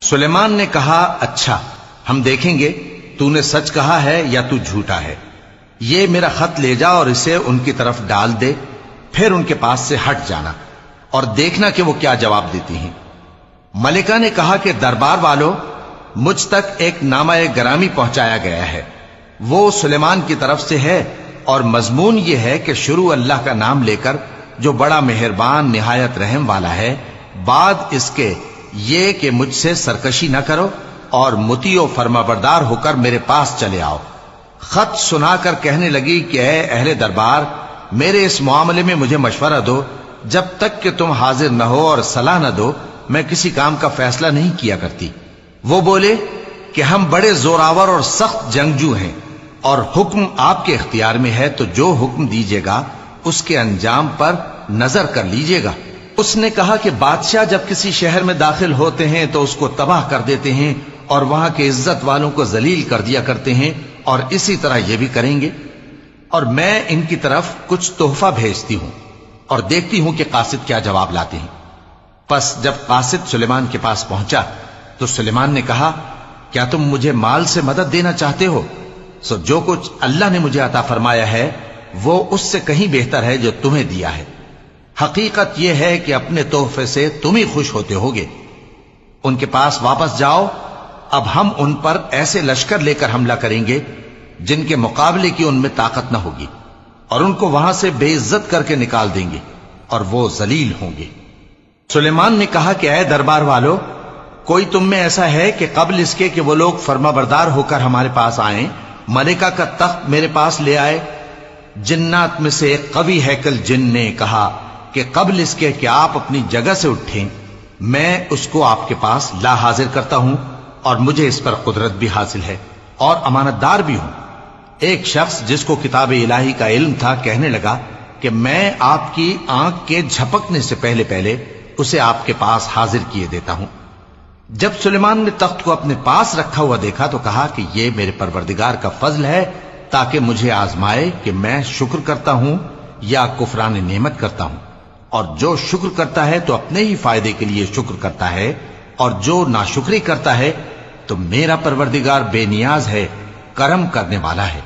سلیمان نے کہا اچھا ہم دیکھیں گے تو نے سچ کہا ہے یا تو جھوٹا ہے، یہ میرا خط لے جا اور اسے ان کی طرف ڈال دے، پھر ان کے پاس سے ہٹ جانا اور دیکھنا کہ وہ کیا جواب دیتی ہیں۔ ملکہ نے کہا کہ دربار والو، مجھ تک ایک نامہ گرامی پہنچایا گیا ہے، وہ سلیمان کی طرف سے ہے اور مضمون یہ ہے کہ شروع اللہ کا نام لے کر جو بڑا مہربان نہایت رحم والا ہے، بعد اس کے یہ کہ مجھ سے سرکشی نہ کرو اور مطیع و فرما بردار ہو کر میرے پاس چلے آؤ۔ خط سنا کر کہنے لگی کہ اے اہل دربار، میرے اس معاملے میں مجھے مشورہ دو، جب تک کہ تم حاضر نہ ہو اور صلاح نہ دو میں کسی کام کا فیصلہ نہیں کیا کرتی۔ وہ بولے کہ ہم بڑے زوراور اور سخت جنگجو ہیں اور حکم آپ کے اختیار میں ہے، تو جو حکم دیجیے گا اس کے انجام پر نظر کر لیجیے گا۔ اس نے کہا کہ بادشاہ جب کسی شہر میں داخل ہوتے ہیں تو اس کو تباہ کر دیتے ہیں اور وہاں کے عزت والوں کو ذلیل کر دیا کرتے ہیں، اور اسی طرح یہ بھی کریں گے، اور میں ان کی طرف کچھ تحفہ بھیجتی ہوں اور دیکھتی ہوں کہ قاصد کیا جواب لاتے ہیں۔ پس جب قاصد سلیمان کے پاس پہنچا تو سلیمان نے کہا کیا تم مجھے مال سے مدد دینا چاہتے ہو؟ سو جو کچھ اللہ نے مجھے عطا فرمایا ہے وہ اس سے کہیں بہتر ہے جو تمہیں دیا ہے۔ حقیقت یہ ہے کہ اپنے تحفے سے تم ہی خوش ہوتے ہوگے۔ ان کے پاس واپس جاؤ، اب ہم ان پر ایسے لشکر لے کر حملہ کریں گے جن کے مقابلے کی ان میں طاقت نہ ہوگی، اور ان کو وہاں سے بے عزت کر کے نکال دیں گے اور وہ ذلیل ہوں گے۔ سلیمان نے کہا کہ اے دربار والو، کوئی تم میں ایسا ہے کہ قبل اس کے کہ وہ لوگ فرما بردار ہو کر ہمارے پاس آئیں، ملکہ کا تخت میرے پاس لے آئے؟ جنات میں سے ایک قوی ہیکل جن نے کہا کہ قبل اس کے کہ آپ اپنی جگہ سے اٹھیں میں اس کو آپ کے پاس لا حاضر کرتا ہوں، اور مجھے اس پر قدرت بھی حاصل ہے اور امانت دار بھی ہوں۔ ایک شخص جس کو کتاب الہی کا علم تھا کہنے لگا کہ میں آپ کی آنکھ کے جھپکنے سے پہلے پہلے اسے آپ کے پاس حاضر کیے دیتا ہوں۔ جب سلیمان نے تخت کو اپنے پاس رکھا ہوا دیکھا تو کہا کہ یہ میرے پروردگار کا فضل ہے تاکہ مجھے آزمائے کہ میں شکر کرتا ہوں یا کفران نعمت کرتا ہوں، اور جو شکر کرتا ہے تو اپنے ہی فائدے کے لیے شکر کرتا ہے، اور جو ناشکری کرتا ہے تو میرا پروردگار بے نیاز ہے، کرم کرنے والا ہے۔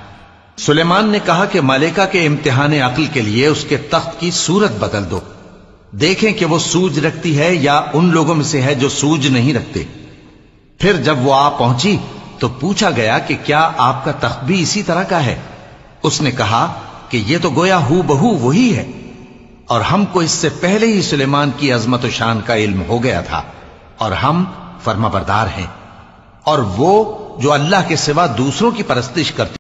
سلیمان نے کہا کہ ملکہ کے امتحان عقل کے لیے اس کے تخت کی صورت بدل دو، دیکھیں کہ وہ سوج رکھتی ہے یا ان لوگوں میں سے ہے جو سوج نہیں رکھتے۔ پھر جب وہ آ پہنچی تو پوچھا گیا کہ کیا آپ کا تخت بھی اسی طرح کا ہے؟ اس نے کہا کہ یہ تو گویا ہو بہو وہی ہے، اور ہم کو اس سے پہلے ہی سلیمان کی عظمت و شان کا علم ہو گیا تھا، اور ہم فرما بردار ہیں، اور وہ جو اللہ کے سوا دوسروں کی پرستش کرتے